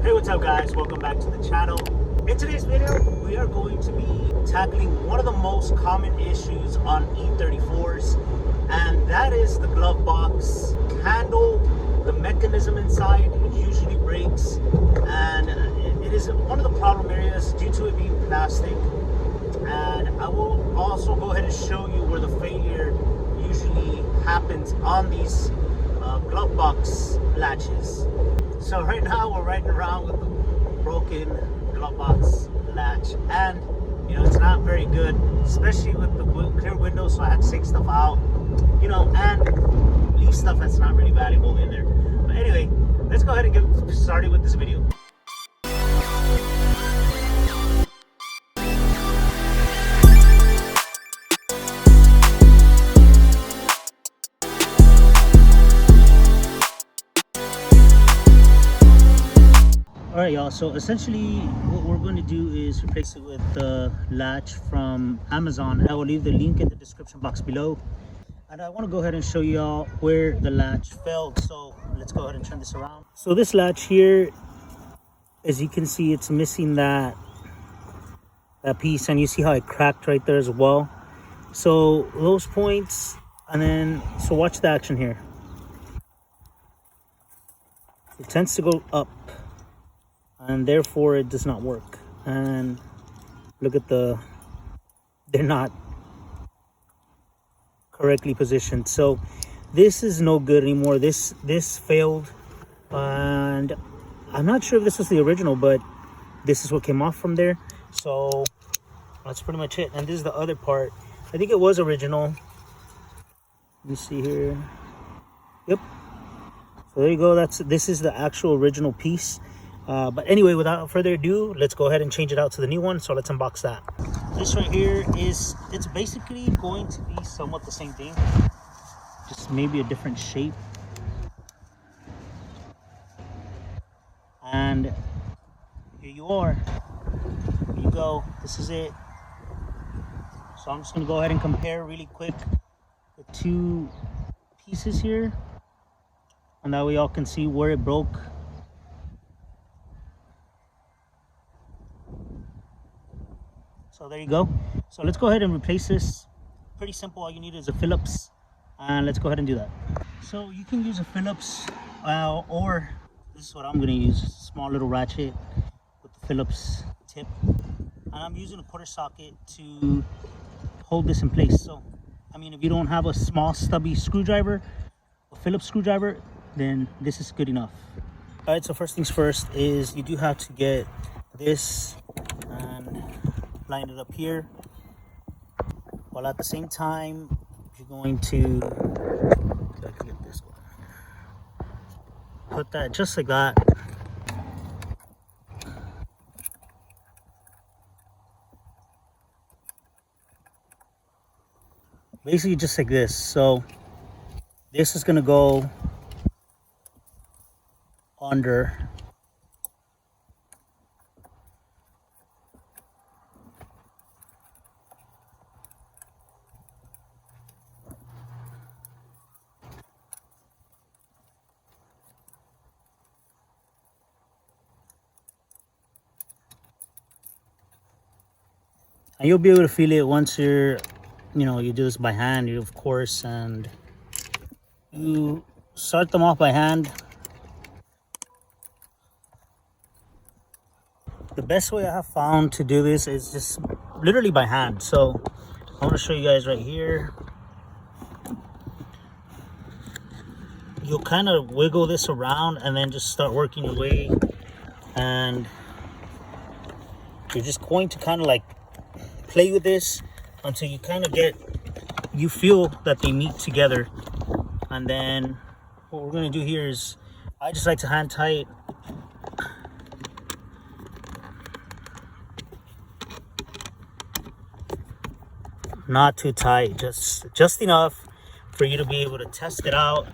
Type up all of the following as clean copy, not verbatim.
Hey, what's up guys? Welcome back to the channel. In today's video, we are going to be tackling one of the most common issues on E34s, and that is the glove box handle. The mechanism inside usually breaks, and it is one of the problem areas due to it being plastic. And I will also go ahead and show you where the failure usually happens on these glove box latches. So right now we're riding around with the broken glove box latch, and you know, it's not very good, especially with the clear windows, so I had to take stuff out, you know, and leave stuff that's not really valuable in there. But anyway, let's go ahead and get started with this video. Alright y'all, so essentially what we're going to do is replace it with the latch from Amazon. I will leave the link in the description box below, and I want to go ahead and show y'all where the latch failed. So let's go ahead and turn this around. So this latch here, as you can see, it's missing that piece, and you see how it cracked right there as well. So those points, and then so watch the action here. It tends to go up, and therefore it does not work. And look at they're not correctly positioned, so this is no good anymore. This failed, and I'm not sure if this was the original, but this is what came off from there. So that's pretty much it. And this is the other part. I think it was original. Let me see here. Yep, so there you go. This is the actual original piece. But anyway, without further ado, let's go ahead and change it out to the new one. So let's unbox that. This right here it's basically going to be somewhat the same thing, just maybe a different shape. And here you are. Here you go. This is it. So I'm just gonna go ahead and compare really quick the two pieces here, and that way y'all can see where it broke. So there you go. So let's go ahead and replace this. Pretty simple. All you need is a Phillips, and let's go ahead and do that. So you can use a Phillips, or this is what I'm going to use, a small little ratchet with the Phillips tip, and I'm using a quarter socket to hold this in place. So I mean, if you don't have a small stubby screwdriver, a Phillips screwdriver, then this is good enough. All right, so first things first is you do have to get this and line it up here, while at the same time you're going to put that just like that. Basically just like this. So this is going to go under. And you'll be able to feel it once you do this by hand, of course, and you start them off by hand. The best way I have found to do this is just literally by hand. So I want to show you guys right here. You'll kind of wiggle this around and then just start working your way, and you're just going to kind of like play with this until you kind of you feel that they meet together. And then what we're going to do here is, I just like to hand tie it. Not too tight, just enough for you to be able to test it out.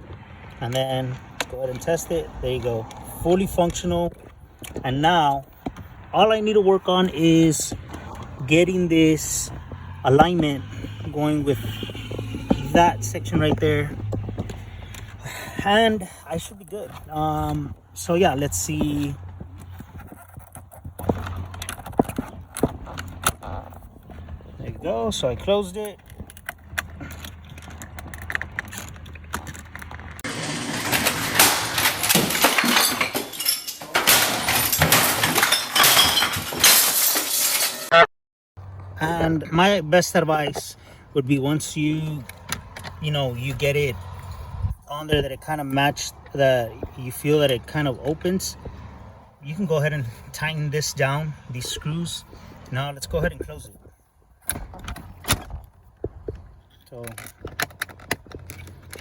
And then go ahead and test it. There you go, fully functional. And now all I need to work on is getting this alignment going with that section right there, and I should be good. So yeah, let's see go. So I closed it. And my best advice would be, once you get it on there that it kind of matched, that you feel that it kind of opens, you can go ahead and tighten this down, these screws. Now let's go ahead and close it. So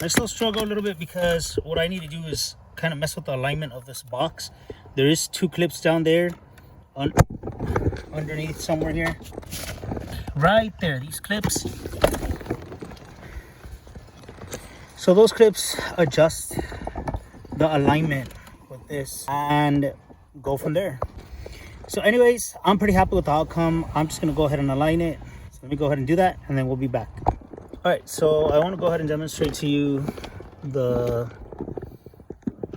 I still struggle a little bit, because what I need to do is kind of mess with the alignment of this box. There is 2 clips down there underneath somewhere here. Right there, these clips. So those clips adjust the alignment with this and go from there. So anyways, I'm pretty happy with the outcome. I'm just gonna go ahead and align it. So let me go ahead and do that, and then we'll be back. All right, so I want to go ahead and demonstrate to you the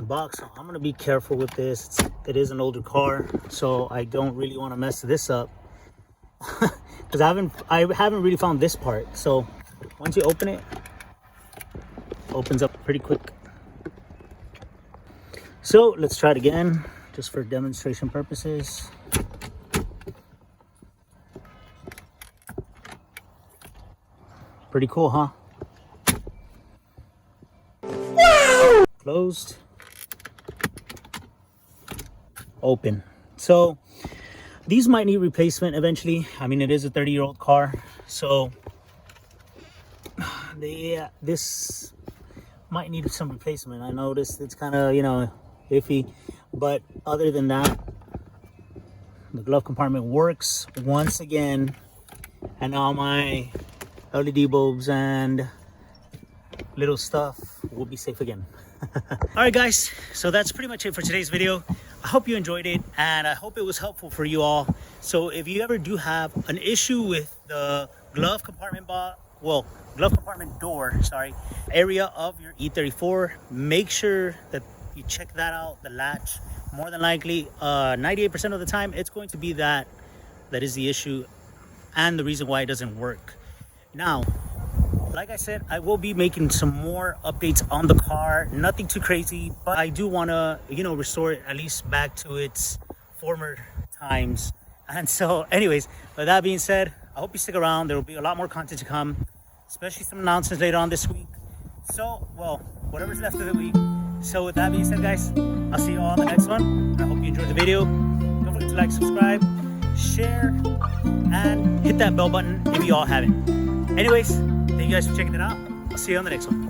box. I'm gonna be careful with this. It is an older car, so I don't really want to mess this up. Because I haven't really found this part. So once you open it, opens up pretty quick. So let's try it again, just for demonstration purposes. Pretty cool, huh? Woo! Closed. Open. So these might need replacement eventually. I mean, it is a 30-year-old car, so this might need some replacement. I noticed it's kind of, iffy, but other than that, the glove compartment works once again, and all my LED bulbs and little stuff will be safe again. All right, guys, so that's pretty much it for today's video. I hope you enjoyed it, and I hope it was helpful for you all. So if you ever do have an issue with the glove compartment door area of your E34, make sure that you check that out, the latch. More than likely, 98% of the time, it's going to be that is the issue and the reason why it doesn't work. Now, like I said, I will be making some more updates on the car. Nothing too crazy, but I do want to, restore it at least back to its former times. And so anyways, with that being said, I hope you stick around. There will be a lot more content to come, especially some announcements later on this week. So, well, whatever's left of the week. So with that being said, guys, I'll see you all in the next one. I hope you enjoyed the video. Don't forget to like, subscribe, share, and hit that bell button if you all haven't. Anyways, thank you guys for checking it out. I'll see you on the next one.